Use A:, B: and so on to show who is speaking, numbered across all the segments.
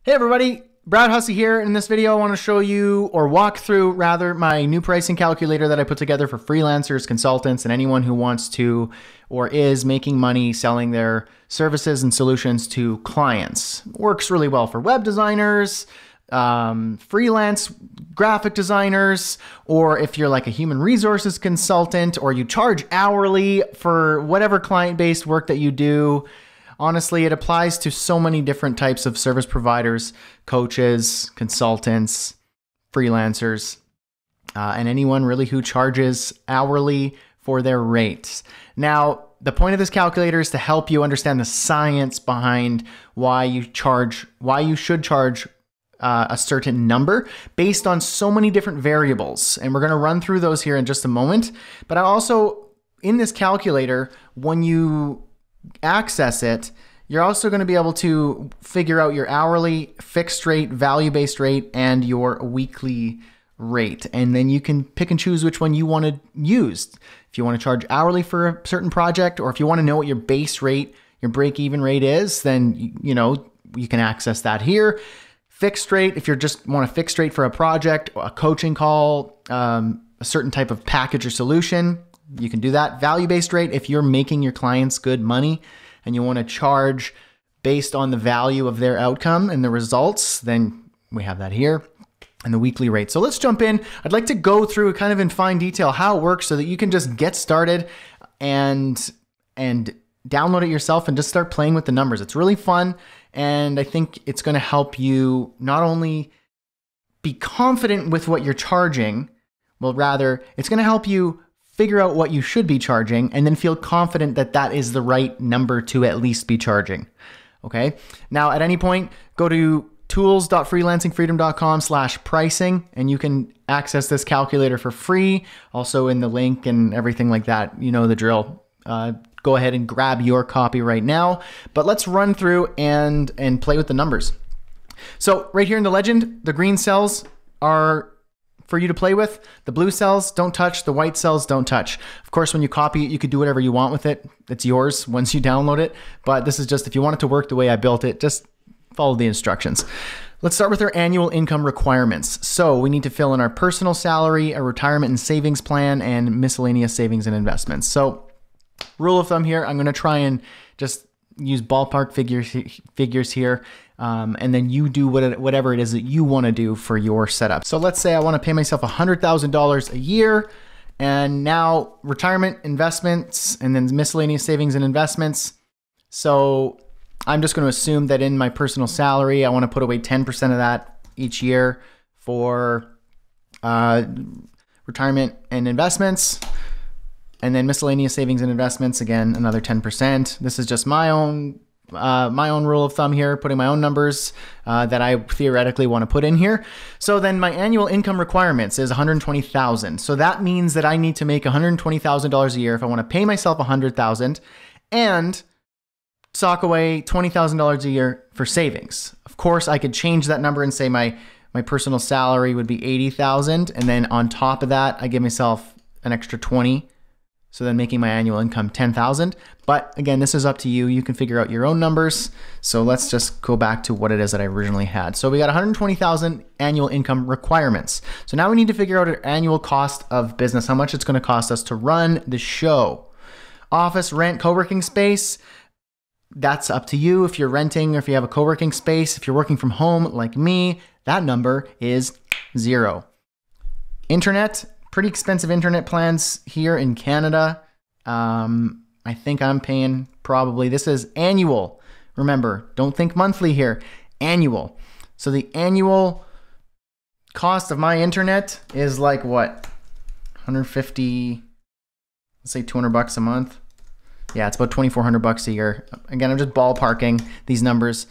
A: Hey everybody, Brad Hussey here. In this video, I want to show you, or walk through rather, my new pricing calculator that I put together for freelancers, consultants, and anyone who wants to or is making money selling their services and solutions to clients. Works really well for web designers, freelance graphic designers, or if you're like a human resources consultant, or you charge hourly for whatever client-based work that you do. Honestly, it applies to so many different types of service providers, coaches, consultants, freelancers, and anyone really who charges hourly for their rates. Now, the point of this calculator is to help you understand the science behind why you should charge a certain number based on so many different variables. And we're going to run through those here in just a moment. But I also, in this calculator, when you access it, you're also going to be able to figure out your hourly, fixed rate, value-based rate, and your weekly rate. And then you can pick and choose which one you want to use. If you want to charge hourly for a certain project, or if you want to know what your base rate, your break-even rate is, then you can access that here. Fixed rate, if you just want a fixed rate for a project, a coaching call, a certain type of package or solution, you can do that. Value-based rate, if you're making your clients good money and you want to charge based on the value of their outcome and the results, then we have that here. And the weekly rate. So let's jump in. I'd like to go through kind of in fine detail how it works so that you can just get started and download it yourself and just start playing with the numbers. It's really fun. And I think it's going to help you not only be confident with what you're charging, well, rather, it's going to help you figure out what you should be charging and then feel confident that that is the right number to at least be charging. Okay. Now, at any point, go to tools.freelancingfreedom.com/pricing and you can access this calculator for free. Also in the link and everything like that, you know the drill. Go ahead and grab your copy right now. But let's run through and play with the numbers. So right here in the legend, the green cells are for you to play with. The blue cells don't touch, the white cells don't touch. Of course, when you copy it, you could do whatever you want with it. It's yours once you download it. But this is just, if you want it to work the way I built it, just follow the instructions. Let's start with our annual income requirements. So we need to fill in our personal salary, a retirement and savings plan, and miscellaneous savings and investments. So rule of thumb here, I'm going to try and just use ballpark figures here. And then you do whatever it is that you want to do for your setup. So let's say I want to pay myself $100,000 a year, and now retirement, investments, and then miscellaneous savings and investments. So I'm just going to assume that in my personal salary, I want to put away 10% of that each year for retirement and investments. And then miscellaneous savings and investments, again, another 10%. This is just my own rule of thumb here, putting my own numbers that I theoretically want to put in here. So then my annual income requirements is $120,000. So that means that I need to make $120,000 a year if I want to pay myself $100,000 and sock away $20,000 a year for savings. Of course, I could change that number and say my personal salary would be $80,000, and then on top of that, I give myself an extra 20. So then making my annual income $10,000. But again, this is up to you. You can figure out your own numbers. So let's just go back to what it is that I originally had. So we got $120,000 annual income requirements. So now we need to figure out our annual cost of business, how much it's going to cost us to run the show. Office, rent, co-working space, that's up to you. If you're renting or if you have a co-working space, if you're working from home like me, that number is $0. Internet, pretty expensive internet plans here in Canada. I think I'm paying probably, this is annual. Remember, don't think monthly here, annual. So the annual cost of my internet is like what? 150, let's say $200 a month. Yeah, it's about $2,400 a year. Again, I'm just ballparking these numbers.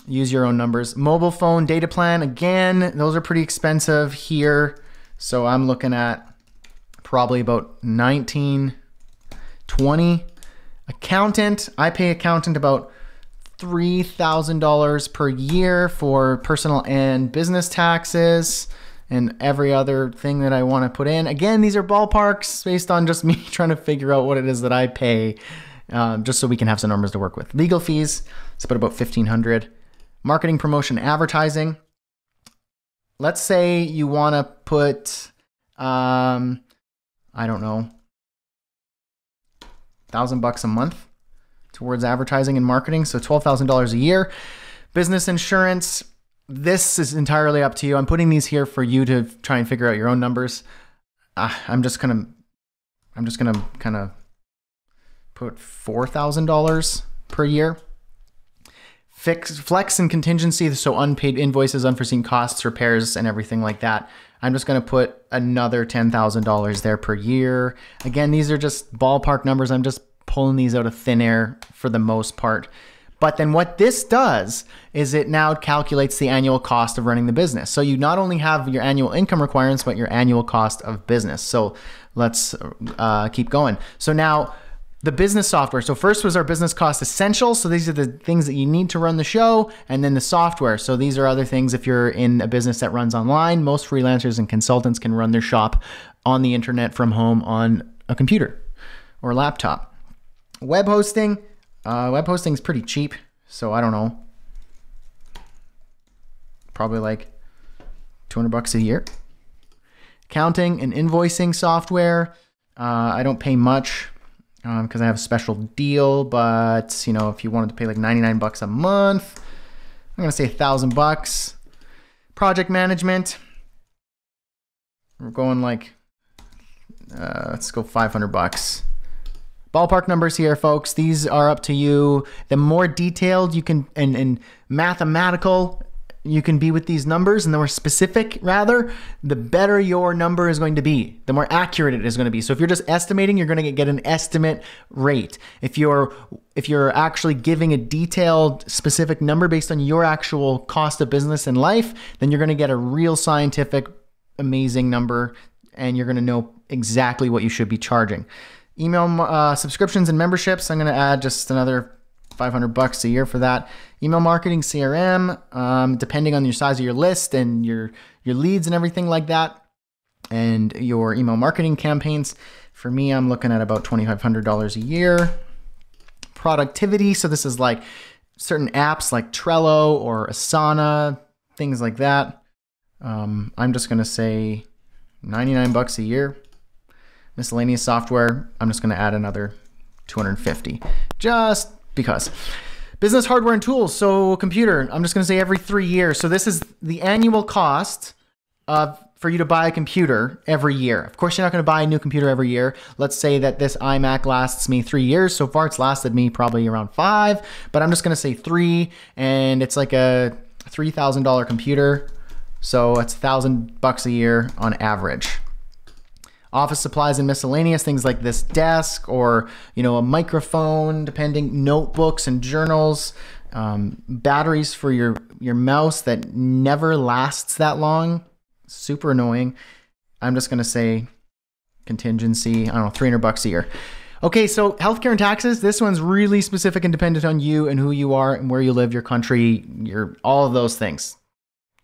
A: Use your own numbers. Mobile phone data plan, again, those are pretty expensive here. So I'm looking at probably about $19, $20. Accountant, I pay accountant about $3,000 per year for personal and business taxes and every other thing that I want to put in. Again, these are ballparks based on just me trying to figure out what it is that I pay, just so we can have some numbers to work with. Legal fees, it's about $1,500. Marketing, promotion, advertising. Let's say you want to put, I don't know, $1,000 a month towards advertising and marketing. So $12,000 a year. Business insurance. This is entirely up to you. I'm putting these here for you to try and figure out your own numbers. I'm just gonna kind of put $4,000 per year. Flex and contingency, so unpaid invoices, unforeseen costs, repairs, and everything like that. I'm just gonna put another $10,000 there per year. Again, these are just ballpark numbers. I'm just pulling these out of thin air for the most part. But then what this does is it now calculates the annual cost of running the business. So you not only have your annual income requirements, but your annual cost of business. So let's keep going. So now the business software. So first was our business cost essentials. So these are the things that you need to run the show. And then the software. So these are other things if you're in a business that runs online. Most freelancers and consultants can run their shop on the internet from home on a computer or laptop. Web hosting. Web hosting is pretty cheap, so I don't know, probably like $200 a year. Accounting and invoicing software, I don't pay much because I have a special deal, but you know, if you wanted to pay like $99 a month, I'm gonna say $1,000. Project management, we're going like, let's go $500. Ballpark numbers here, folks. These are up to you. The more detailed you can and mathematical you can be with these numbers, and the more specific, rather, the better your number is going to be. The more accurate it is going to be. So if you're just estimating, you're going to get an estimate rate. If you're actually giving a detailed, specific number based on your actual cost of business and life, then you're going to get a real scientific, amazing number, and you're going to know exactly what you should be charging. Email subscriptions and memberships, I'm going to add just another $500 a year for that. Email marketing, CRM, depending on your size of your list and your leads and everything like that, and your email marketing campaigns. For me, I'm looking at about $2,500 a year. Productivity, so this is like certain apps like Trello or Asana, things like that. I'm just going to say $99 a year. Miscellaneous software, I'm just going to add another $250 just because. Business hardware and tools, so computer, I'm just going to say every 3 years. So this is the annual cost for you to buy a computer every year. Of course, you're not going to buy a new computer every year. Let's say that this iMac lasts me 3 years. So far, it's lasted me probably around 5, but I'm just going to say 3, and it's like a $3,000 computer. So it's $1,000 a year on average. Office supplies and miscellaneous, things like this desk or, you know, a microphone, depending, notebooks and journals, batteries for your mouse that never lasts that long. Super annoying. I'm just going to say contingency, I don't know, $300 a year. Okay, so healthcare and taxes, this one's really specific and dependent on you and who you are and where you live, your country, all of those things.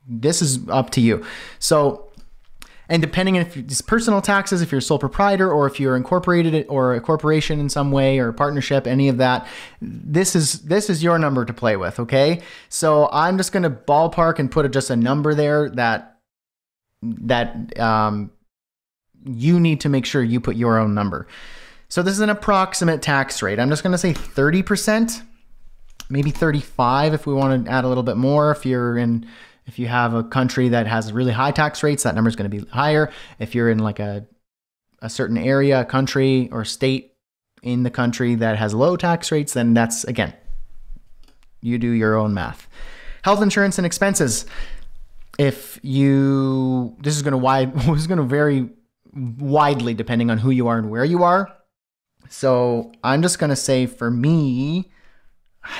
A: This is up to you. So, and depending on if it's personal taxes, if you're a sole proprietor, or if you're incorporated or a corporation in some way or a partnership, any of that, this is your number to play with, okay? So I'm just going to ballpark and put just a number there that you need to make sure you put your own number. So this is an approximate tax rate. I'm just going to say 30%, maybe 35 if we want to add a little bit more. If you have a country that has really high tax rates, that number is going to be higher. If you're in like a certain area, country, or state in the country that has low tax rates, then that's, again, you do your own math. Health insurance and expenses. This is going to vary widely depending on who you are and where you are. So I'm just going to say for me,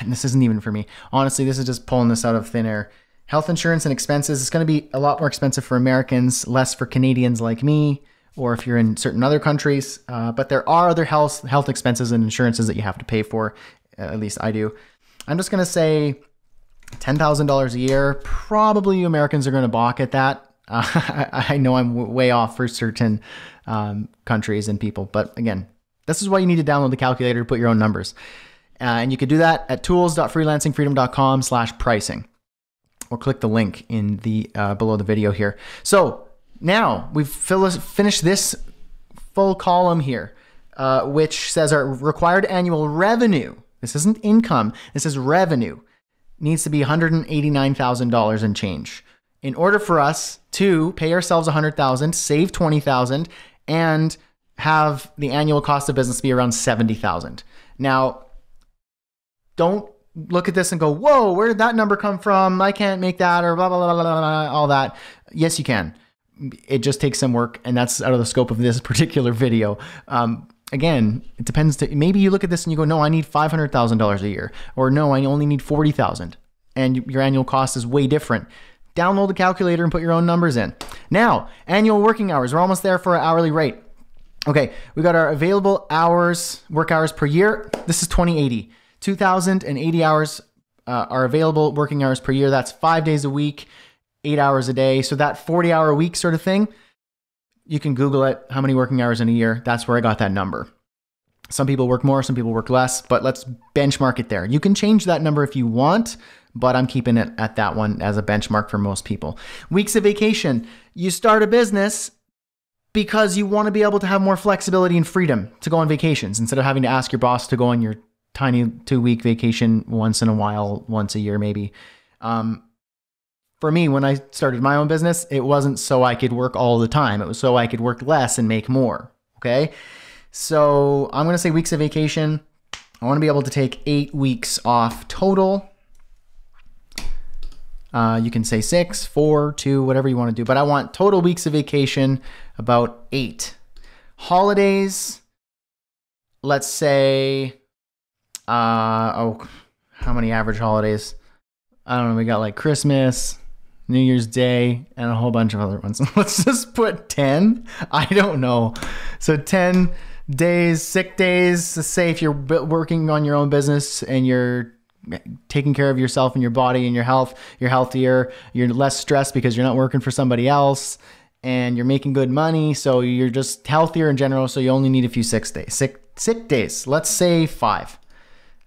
A: and this isn't even for me. Honestly, this is just pulling this out of thin air. Health insurance and expenses, it's going to be a lot more expensive for Americans, less for Canadians like me, or if you're in certain other countries. But there are other health expenses and insurances that you have to pay for. At least I do. I'm just going to say $10,000 a year. Probably you Americans are going to balk at that. I know I'm way off for certain countries and people. But again, this is why you need to download the calculator to put your own numbers. And you could do that at tools.freelancingfreedom.com/pricing. or click the link in the below the video here. So now we've finished this full column here, which says our required annual revenue. This isn't income. This is revenue. Needs to be $189,000 and change. In order for us to pay ourselves $100,000, save $20,000, and have the annual cost of business be around $70,000. Now, don't look at this and go, whoa, where did that number come from? I can't make that, or blah, blah, blah, blah, blah, all that. Yes, you can. It just takes some work, and that's out of the scope of this particular video. Again, it depends. Maybe you look at this and you go, no, I need $500,000 a year, or no, I only need $40,000, and your annual cost is way different. Download the calculator and put your own numbers in. Now, annual working hours. We're almost there for our hourly rate. Okay, we got our available hours, work hours per year. This is 2080. 2,080 hours are available working hours per year. That's 5 days a week, 8 hours a day. So that 40-hour a week sort of thing, you can Google it, how many working hours in a year. That's where I got that number. Some people work more, some people work less, but let's benchmark it there. You can change that number if you want, but I'm keeping it at that one as a benchmark for most people. Weeks of vacation. You start a business because you want to be able to have more flexibility and freedom to go on vacations instead of having to ask your boss to go on your tiny 2-week vacation once in a while, once a year maybe. For me, when I started my own business, it wasn't so I could work all the time. It was so I could work less and make more. Okay. So I'm going to say weeks of vacation. I want to be able to take 8 weeks off total. You can say 6, 4, 2, whatever you want to do, but I want total weeks of vacation about 8. Holidays, let's say, how many average holidays? I don't know. We got like Christmas, New Year's Day, and a whole bunch of other ones. Let's just put 10. I don't know. So 10 days, sick days. Let's say if you're working on your own business and you're taking care of yourself and your body and your health, you're healthier, you're less stressed because you're not working for somebody else, and you're making good money. So you're just healthier in general. So you only need a few sick days. Let's say 5.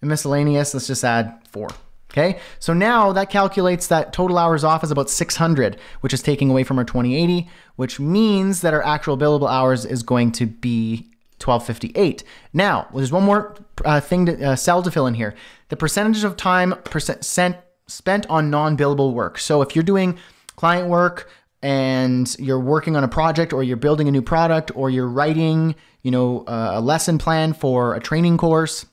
A: And miscellaneous, let's just add 4. Okay. So now that calculates that total hours off is about 600, which is taking away from our 2080, which means that our actual billable hours is going to be 1258. Now, there's one more cell to fill in here. The percentage of time spent on non-billable work. So if you're doing client work and you're working on a project, or you're building a new product, or you're writing, a lesson plan for a training course,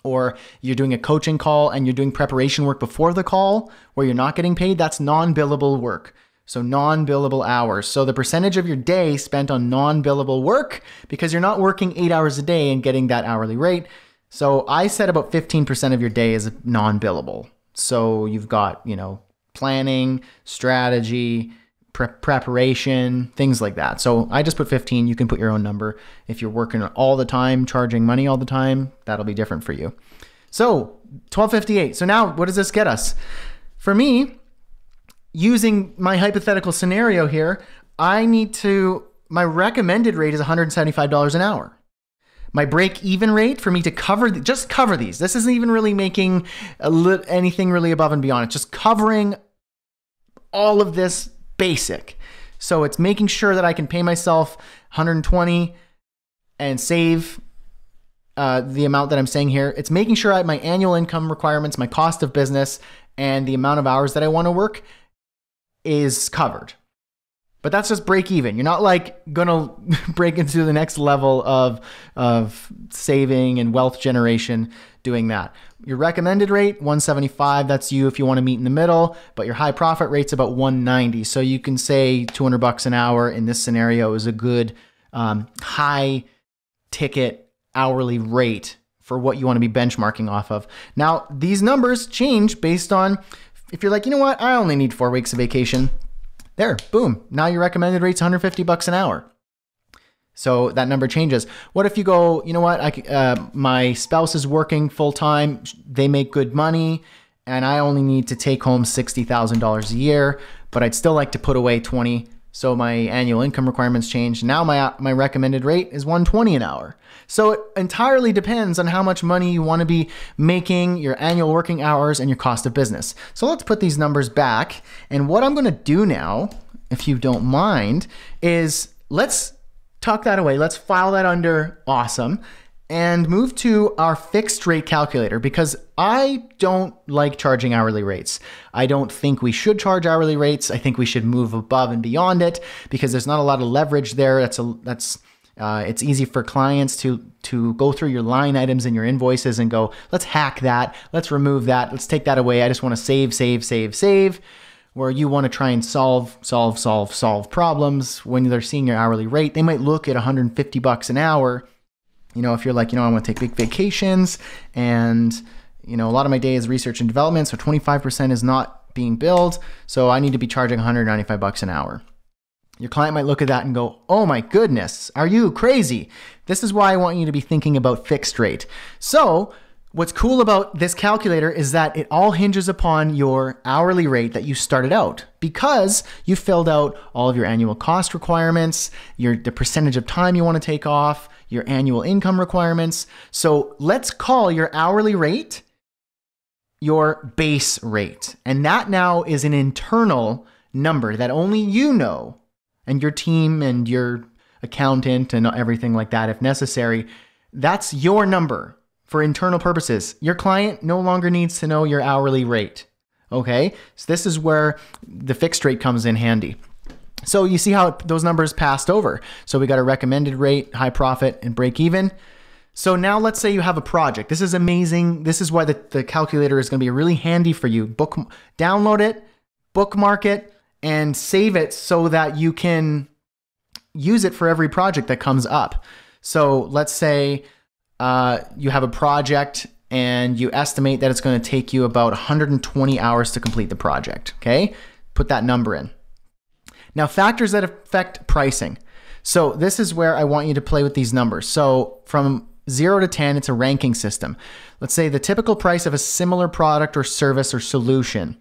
A: or you're doing a coaching call and you're doing preparation work before the call where you're not getting paid, that's non-billable work. So non-billable hours. So the percentage of your day spent on non-billable work, because you're not working 8 hours a day and getting that hourly rate. So I said about 15% of your day is non-billable. So you've got, planning, strategy, preparation, things like that. So I just put 15. You can put your own number. If you're working all the time, charging money all the time, that'll be different for you. So 1258. So now what does this get us? For me, using my hypothetical scenario here, my recommended rate is $175 an hour. My break-even rate for me to just cover these. This isn't even really making anything really above and beyond. It's just covering all of this basic. So it's making sure that I can pay myself $120 and save the amount that I'm saying here. It's making sure my annual income requirements, my cost of business, and the amount of hours that I want to work is covered. But that's just break even. You're not like gonna break into the next level of saving and wealth generation doing that. Your recommended rate, 175, that's you if you want to meet in the middle, but your high profit rate's about 190. So you can say $200 an hour in this scenario is a good high ticket hourly rate for what you want to be benchmarking off of. Now, these numbers change based on if you're like, you know what, I only need 4 weeks of vacation. There, boom. Now your recommended rate's $150 an hour. So that number changes. What if you go, you know what, my spouse is working full time, they make good money, and I only need to take home $60,000 a year, but I'd still like to put away 20 So my annual income requirements changed. Now my recommended rate is 120 an hour. So it entirely depends on how much money you want to be making, your annual working hours, and your cost of business. So let's put these numbers back. And what I'm going to do now, if you don't mind, is let's tuck that away. Let's file that under awesome and move to our fixed rate calculator, because I don't like charging hourly rates. I don't think we should charge hourly rates. I think we should move above and beyond it, because there's not a lot of leverage there. It's easy for clients to go through your line items and your invoices and go, let's hack that, let's remove that, let's take that away. I just want to save. Where you want to try and solve problems. When they're seeing your hourly rate, they might look at $150 an hour. You know, if you're like, I want to take big vacations, and a lot of my day is research and development, so 25% is not being billed, so I need to be charging $195 an hour. Your client might look at that and go, oh my goodness, are you crazy? This is why I want you to be thinking about fixed rate. So what's cool about this calculator is that it all hinges upon your hourly rate that you started out, because you filled out all of your annual cost requirements, the percentage of time you want to take off, your annual income requirements. So let's call your hourly rate your base rate. And that now is an internal number that only you know, and your team and your accountant and everything like that, if necessary. That's your number for internal purposes. Your client no longer needs to know your hourly rate. Okay, so this is where the fixed rate comes in handy. So you see how those numbers passed over. So we got a recommended rate, high profit, and break even. So now let's say you have a project. This is amazing. This is why the calculator is going to be really handy for you. Download it, bookmark it, and save it so that you can use it for every project that comes up. So let's say you have a project and you estimate that it's going to take you about 120 hours to complete the project. Okay, put that number in. Now, factors that affect pricing. So this is where I want you to play with these numbers. So from 0 to 10, it's a ranking system. Let's say the typical price of a similar product or service or solution,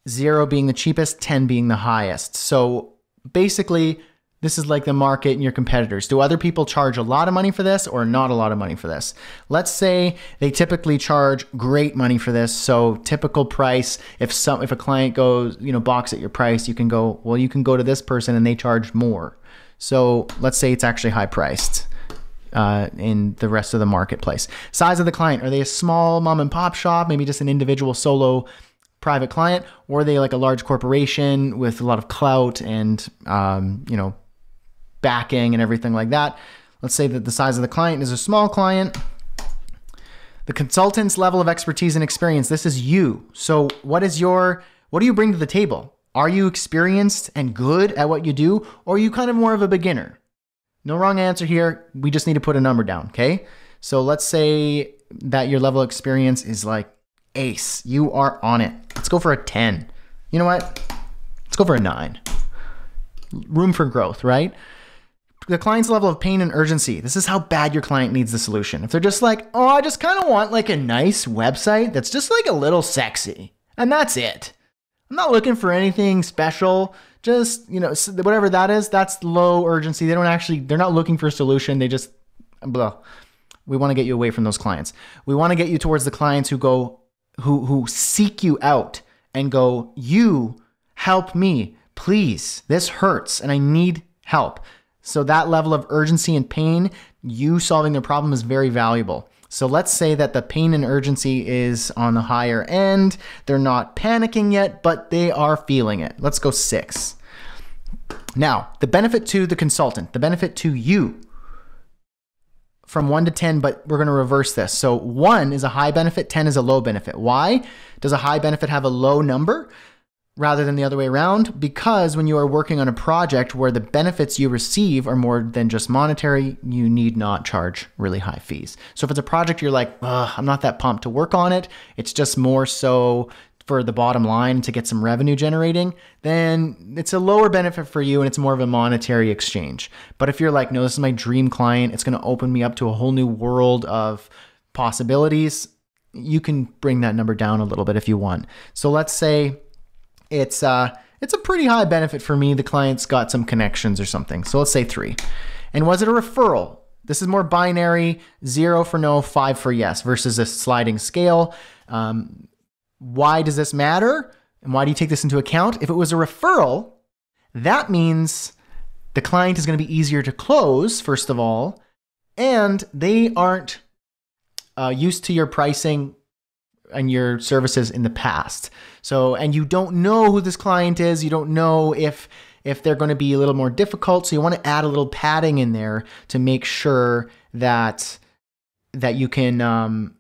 A: 0 being the cheapest, 10 being the highest. So basically, this is like the market and your competitors. Do other people charge a lot of money for this or not a lot of money for this? Let's say they typically charge great money for this. So typical price, if a client goes, balks at your price, you can go, well, you can go to this person and they charge more. So let's say it's actually high priced in the rest of the marketplace. Size of the client. Are they a small mom and pop shop, maybe just an individual solo private client, or are they like a large corporation with a lot of clout and, backing and everything like that? Let's say that the size of the client is a small client. The consultant's level of expertise and experience. This is you. So what do you bring to the table? Are you experienced and good at what you do, or are you kind of more of a beginner? No wrong answer here. We just need to put a number down, okay? So let's say that your level of experience is like ace. You are on it. Let's go for a 10. You know what? Let's go for a 9. Room for growth, right? The client's level of pain and urgency. This is how bad your client needs the solution. If they're just like, oh, I just kind of want like a nice website that's just like a little sexy, and that's it. I'm not looking for anything special. Just, whatever that is, that's low urgency. They're not looking for a solution. They just, blah. We want to get you away from those clients. We want to get you towards the clients who seek you out and go, you help me, please. This hurts and I need help. So that level of urgency and pain, you solving their problem, is very valuable. So let's say that the pain and urgency is on the higher end. They're not panicking yet, but they are feeling it. Let's go 6. Now, the benefit to the consultant, the benefit to you, from 1 to 10, but we're going to reverse this. So 1 is a high benefit, 10 is a low benefit. Why does a high benefit have a low number rather than the other way around? Because when you are working on a project where the benefits you receive are more than just monetary, you need not charge really high fees. So if it's a project you're like, I'm not that pumped to work on it, it's just more so for the bottom line to get some revenue generating, then it's a lower benefit for you and it's more of a monetary exchange. But if you're like, no, this is my dream client, it's going to open me up to a whole new world of possibilities, you can bring that number down a little bit if you want. So let's say it's it's a pretty high benefit for me. The client's got some connections or something. So let's say 3. And was it a referral? This is more binary, 0 for no, 5 for yes, versus a sliding scale. Why does this matter? And why do you take this into account? If it was a referral, that means the client is going to be easier to close, first of all, and they aren't used to your pricing and your services in the past. So, and you don't know who this client is. You don't know if they're going to be a little more difficult. So you want to add a little padding in there to make sure that you can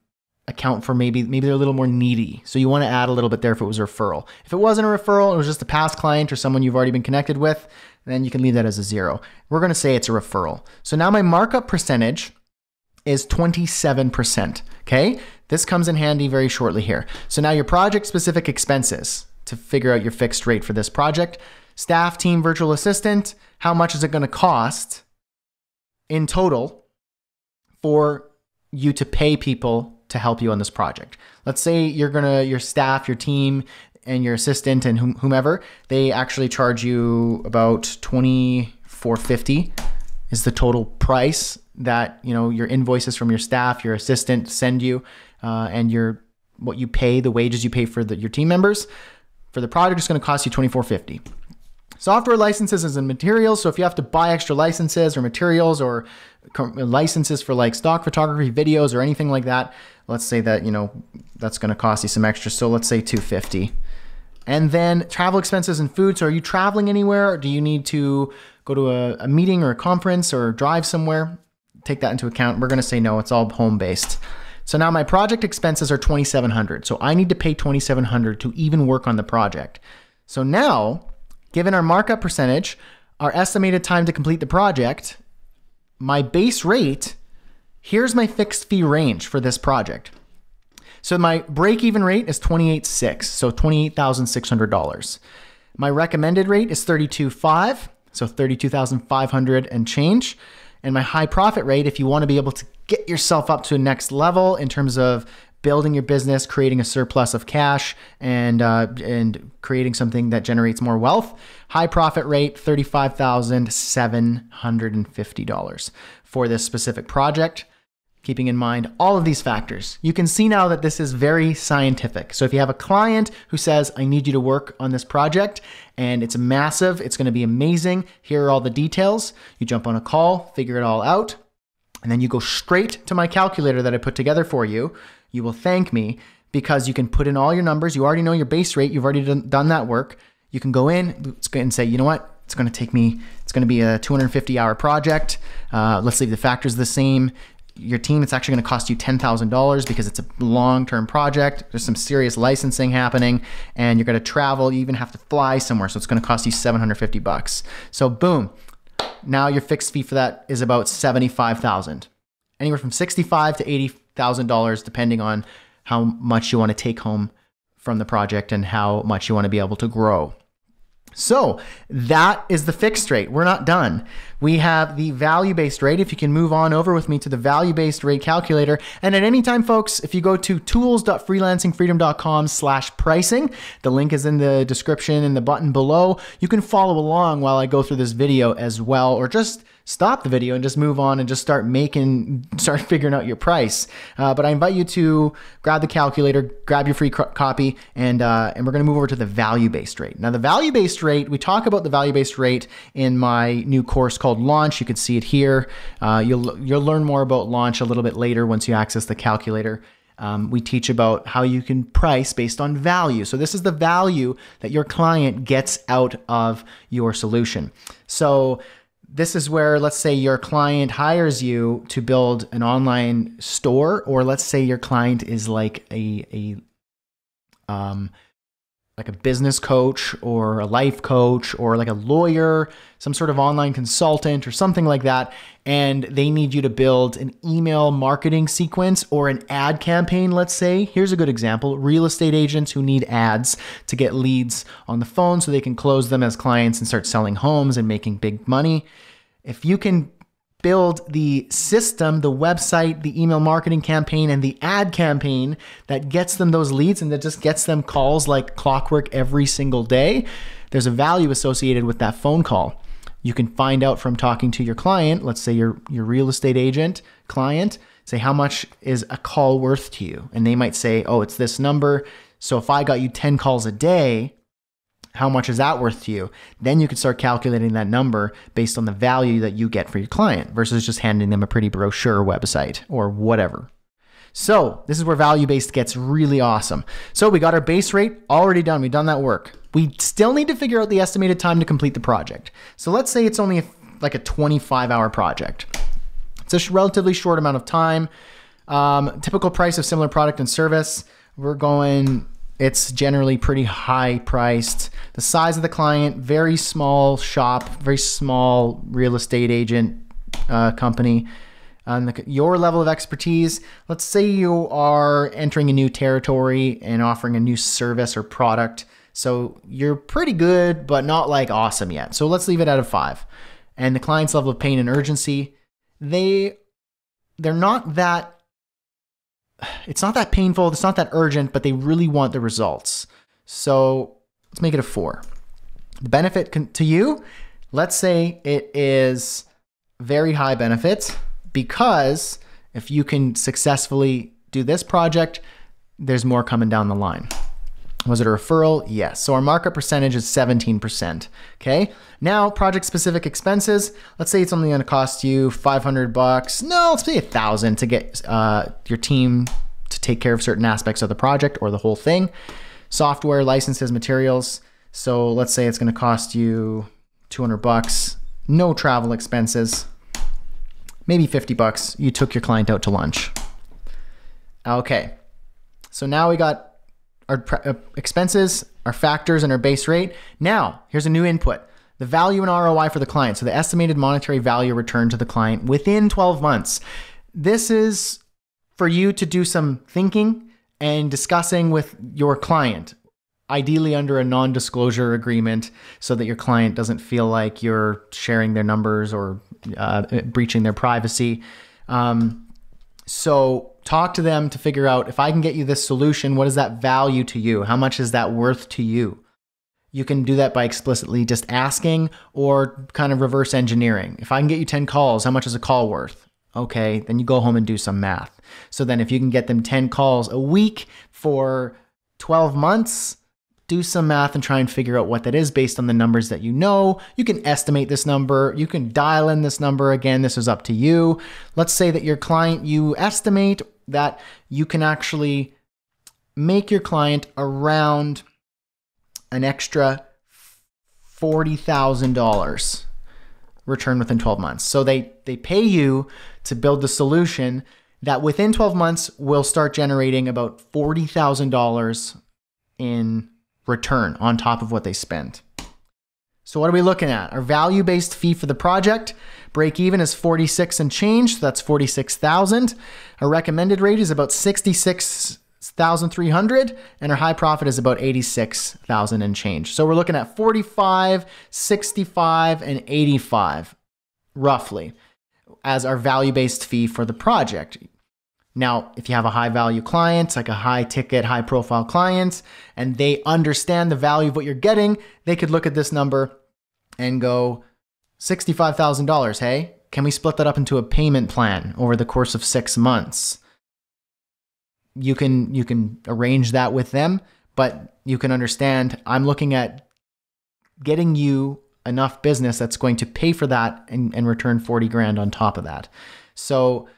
A: account for maybe they're a little more needy. So you want to add a little bit there if it was a referral. If it wasn't a referral, it was just a past client or someone you've already been connected with, then you can leave that as a 0. We're going to say it's a referral. So now my markup percentage is 27%. Okay. This comes in handy very shortly here. So now your project specific expenses to figure out your fixed rate for this project. Staff, team, virtual assistant, how much is it going to cost in total for you to pay people to help you on this project? Let's say your staff, your team, and your assistant and whomever, they actually charge you about $24.50 is the total price that your invoices from your staff, your assistant send you, and what you pay, the wages you pay for your team members. For the project, it's going to cost you $24.50. Software licenses and materials. So if you have to buy extra licenses or materials or licenses for like stock photography videos or anything like that, let's say that, that's going to cost you some extra. So let's say $250. And then travel expenses and food. So are you traveling anywhere? Or do you need to go to a meeting or a conference or drive somewhere? Take that into account. We're going to say no, it's all home-based. So now my project expenses are $2,700. So I need to pay $2,700 to even work on the project. So now, given our markup percentage, our estimated time to complete the project, my base rate, here's my fixed fee range for this project. So my break-even rate is $28,600, so $28,600. My recommended rate is $32,500, so $32,500 and change. And my high profit rate, if you want to be able to get yourself up to a next level in terms of building your business, creating a surplus of cash, and creating something that generates more wealth, high profit rate, $35,750 for this specific project. Keeping in mind all of these factors, you can see now that this is very scientific. So if you have a client who says, I need you to work on this project and it's massive, it's going to be amazing, here are all the details, you jump on a call, figure it all out, and then you go straight to my calculator that I put together for you. You will thank me because you can put in all your numbers. You already know your base rate. You've already done that work. You can go in and say, you know what? It's going to be a 250-hour project. Let's leave the factors the same. Your team, it's actually going to cost you $10,000 because it's a long-term project. There's some serious licensing happening and you're going to travel. You even have to fly somewhere. So it's going to cost you $750. So boom. Now your fixed fee for that is about $75,000. Anywhere from $65,000 to $80,000 depending on how much you want to take home from the project and how much you want to be able to grow. So that is the fixed rate. We're not done. We have the value-based rate. If you can move on over with me to the value-based rate calculator. And at any time, folks, if you go to tools.freelancingfreedom.com/pricing, the link is in the description and the button below. You can follow along while I go through this video as well, or just stop the video and just move on and just start figuring out your price. But I invite you to grab the calculator, grab your free copy, and we're going to move over to the value-based rate. Now, the value-based rate, we talk about the value-based rate in my new course called Launch. You can see it here. You'll learn more about Launch a little bit later once you access the calculator. We teach about how you can price based on value. So this is the value that your client gets out of your solution. So this is where, let's say your client hires you to build an online store, or let's say your client is like a business coach or a life coach or like a lawyer, some sort of online consultant or something like that. And they need you to build an email marketing sequence or an ad campaign, let's say. Here's a good example. Real estate agents who need ads to get leads on the phone so they can close them as clients and start selling homes and making big money. If you can build the system, the website, the email marketing campaign, and the ad campaign that gets them those leads and that just gets them calls like clockwork every single day, there's a value associated with that phone call. You can find out from talking to your client, let's say your real estate agent client, say how much is a call worth to you? And they might say, oh, it's this number. So if I got you 10 calls a day, how much is that worth to you? Then you can start calculating that number based on the value that you get for your client versus just handing them a pretty brochure website or whatever. So this is where value-based gets really awesome. So we got our base rate already done. We've done that work. We still need to figure out the estimated time to complete the project. So let's say it's only like a 25-hour project. It's a relatively short amount of time. Typical price of similar product and service. It's generally pretty high priced. The size of the client, very small shop, very small real estate agent company. Your level of expertise, let's say you are entering a new territory and offering a new service or product. So you're pretty good, but not like awesome yet. So let's leave it at a 5. And the client's level of pain and urgency, they're not that, it's not that painful, it's not that urgent, but they really want the results. So let's make it a 4. The benefit to you, let's say it is very high benefits, because if you can successfully do this project, there's more coming down the line. Was it a referral? Yes. So our markup percentage is 17%. Okay. Now project specific expenses. Let's say it's only going to cost you $500. No, let's say $1,000 to get your team to take care of certain aspects of the project or the whole thing. Software, licenses, materials. So let's say it's going to cost you $200. No travel expenses. Maybe $50. You took your client out to lunch. Okay. So now we got our expenses, our factors, and our base rate. Now, here's a new input. The value and ROI for the client. So the estimated monetary value returned to the client within 12 months. This is for you to do some thinking and discussing with your client, ideally under a non-disclosure agreement so that your client doesn't feel like you're sharing their numbers or breaching their privacy. So talk to them to figure out, if I can get you this solution, what is that value to you? How much is that worth to you? You can do that by explicitly just asking or kind of reverse engineering. If I can get you 10 calls, how much is a call worth? Okay, then you go home and do some math. So then if you can get them 10 calls a week for 12 months, do some math and try and figure out what that is based on the numbers that you know. You can estimate this number. You can dial in this number. Again, this is up to you. Let's say that your client, you estimate that you can actually make your client around an extra $40,000 return within 12 months. So they pay you to build the solution that within 12 months will start generating about $40,000 in return on top of what they spend. So what are we looking at? Our value-based fee for the project, break even is 46 and change, so that's 46,000. Our recommended rate is about 66,300, and our high profit is about 86,000 and change. So we're looking at 45, 65, and 85, roughly, as our value-based fee for the project. Now, if you have a high value client, like a high ticket, high profile client, and they understand the value of what you're getting, they could look at this number and go, $65,000, hey, can we split that up into a payment plan over the course of 6 months? You can arrange that with them, but you can understand, I'm looking at getting you enough business that's going to pay for that and return 40 grand on top of that. So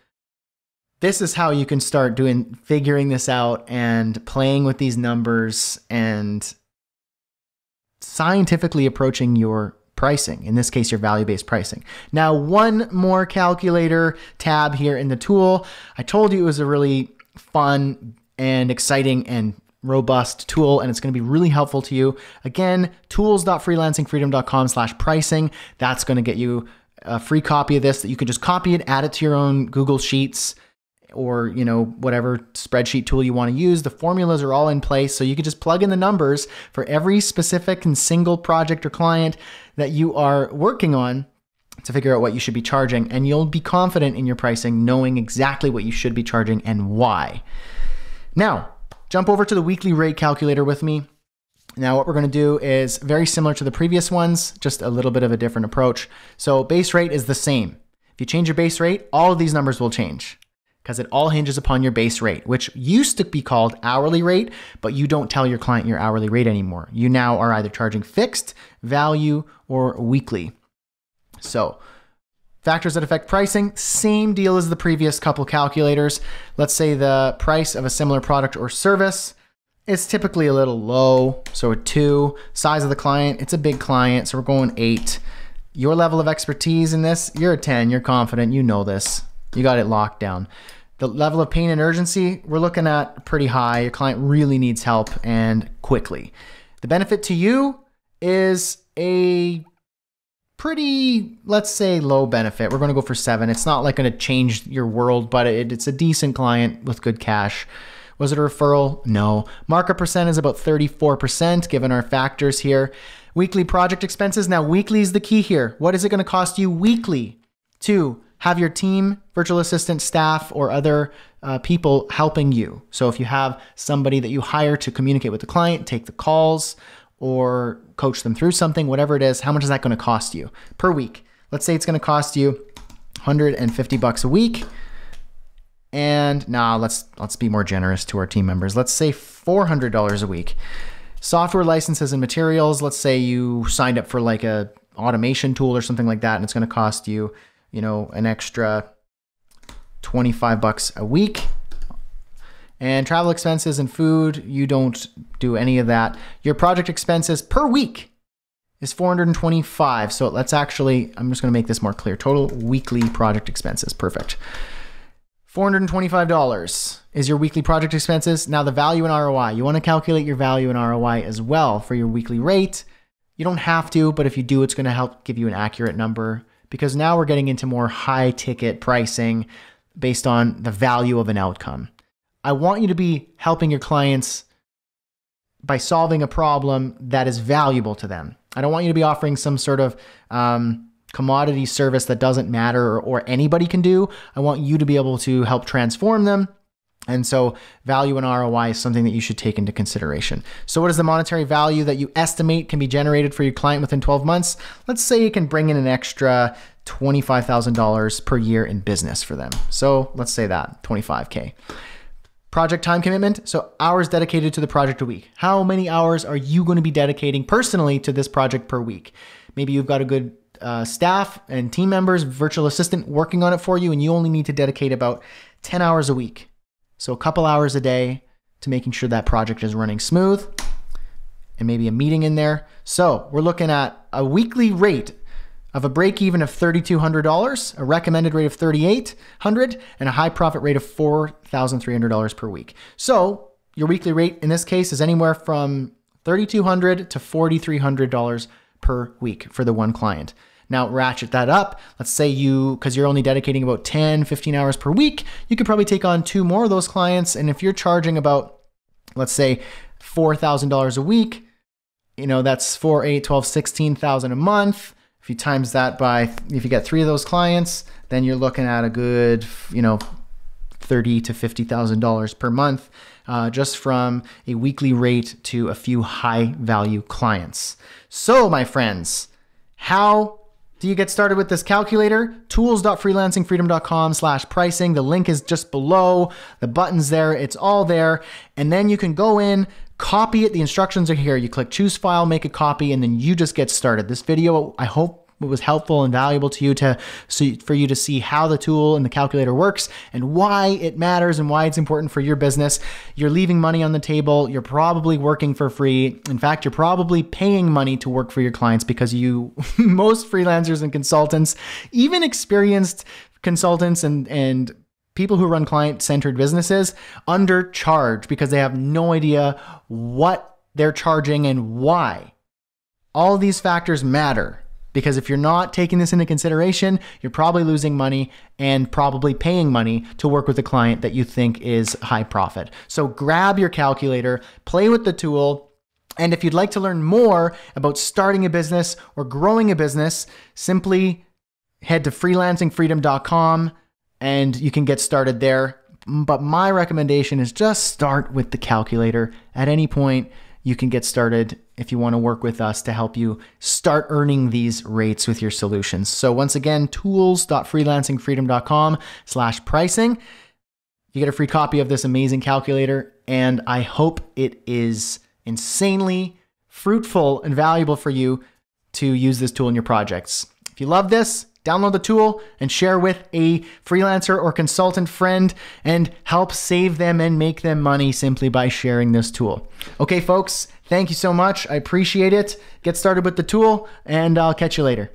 A: this is how you can start figuring this out and playing with these numbers and scientifically approaching your pricing. In this case, your value-based pricing. Now, one more calculator tab here in the tool. I told you it was a really fun and exciting and robust tool, and it's going to be really helpful to you. Again, tools.freelancingfreedom.com/pricing. That's going to get you a free copy of this that you can just copy it, add it to your own Google Sheets, or whatever spreadsheet tool you want to use. The formulas are all in place, so you can just plug in the numbers for every specific and single project or client that you are working on to figure out what you should be charging, and you'll be confident in your pricing, knowing exactly what you should be charging and why. Now, jump over to the weekly rate calculator with me. Now what we're going to do is very similar to the previous ones, just a little bit of a different approach. So base rate is the same. If you change your base rate, all of these numbers will change because it all hinges upon your base rate, which used to be called hourly rate, but you don't tell your client your hourly rate anymore. You now are either charging fixed, value, or weekly. So factors that affect pricing, same deal as the previous couple calculators. Let's say the price of a similar product or service is typically a little low, so a 2. Size of the client, it's a big client, so we're going 8. Your level of expertise in this, you're a 10, you're confident, you know this. You got it locked down. The level of pain and urgency, we're looking at pretty high. Your client really needs help and quickly. The benefit to you is a pretty, let's say, low benefit. We're going to go for 7. It's not like going to change your world, but it's a decent client with good cash. Was it a referral? No. Markup percent is about 34% given our factors here. Weekly project expenses. Now, weekly is the key here. What is it going to cost you weekly to have your team, virtual assistant, staff, or other people helping you? So if you have somebody that you hire to communicate with the client, take the calls, or coach them through something, whatever it is, how much is that going to cost you per week? Let's say it's going to cost you $150 a week. And now let's be more generous to our team members. Let's say $400 a week. Software licenses and materials. Let's say you signed up for like a automation tool or something like that, and it's going to cost you, an extra $25 a week. And travel expenses and food, you don't do any of that. Your project expenses per week is $425. So let's actually, I'm just going to make this more clear. Total weekly project expenses. Perfect. $425 is your weekly project expenses. Now the value and ROI, you want to calculate your value and ROI as well for your weekly rate. You don't have to, but if you do, it's going to help give you an accurate number, because now we're getting into more high ticket pricing based on the value of an outcome. I want you to be helping your clients by solving a problem that is valuable to them. I don't want you to be offering some sort of commodity service that doesn't matter or anybody can do. I want you to be able to help transform them. And so value and ROI is something that you should take into consideration. So what is the monetary value that you estimate can be generated for your client within 12 months? Let's say you can bring in an extra $25,000 per year in business for them. So let's say that, 25K. Project time commitment, so hours dedicated to the project a week. How many hours are you going to be dedicating personally to this project per week? Maybe you've got a good staff and team members, virtual assistant working on it for you, and you only need to dedicate about 10 hours a week. So a couple hours a day to making sure that project is running smooth, and maybe a meeting in there. So we're looking at a weekly rate of a break even of $3,200, a recommended rate of $3,800, and a high profit rate of $4,300 per week. So your weekly rate in this case is anywhere from $3,200 to $4,300 per week for the one client. Now ratchet that up. Let's say because you're only dedicating about 10, 15 hours per week, you could probably take on 2 more of those clients. And if you're charging about, let's say $4,000 a week, that's 4, 8, 12, 16,000 a month. If you times that by, if you get 3 of those clients, then you're looking at a good, $30,000 to $50,000 per month, just from a weekly rate to a few high value clients. So my friends, how do you get started with this calculator? tools.freelancingfreedom.com/pricing. The link is just below. The button's there. It's all there. And then you can go in, copy it. The instructions are here. You click choose file, make a copy, and then you just get started. This video, I hope it was helpful and valuable to you for you to see how the tool and the calculator works and why it matters and why it's important for your business. You're leaving money on the table. You're probably working for free. In fact, you're probably paying money to work for your clients because most freelancers and consultants, even experienced consultants and people who run client-centered businesses, undercharge because they have no idea what they're charging and why. All of these factors matter. Because if you're not taking this into consideration, you're probably losing money and probably paying money to work with a client that you think is high profit. So grab your calculator, play with the tool, and if you'd like to learn more about starting a business or growing a business, simply head to freelancingfreedom.com and you can get started there. But my recommendation is just start with the calculator at any point. you can get started if you want to work with us to help you start earning these rates with your solutions. So once again, tools.freelancingfreedom.com/pricing. You get a free copy of this amazing calculator, and I hope it is insanely fruitful and valuable for you to use this tool in your projects. If you love this, download the tool and share with a freelancer or consultant friend and help save them and make them money simply by sharing this tool. Okay, folks, thank you so much. I appreciate it. Get started with the tool, and I'll catch you later.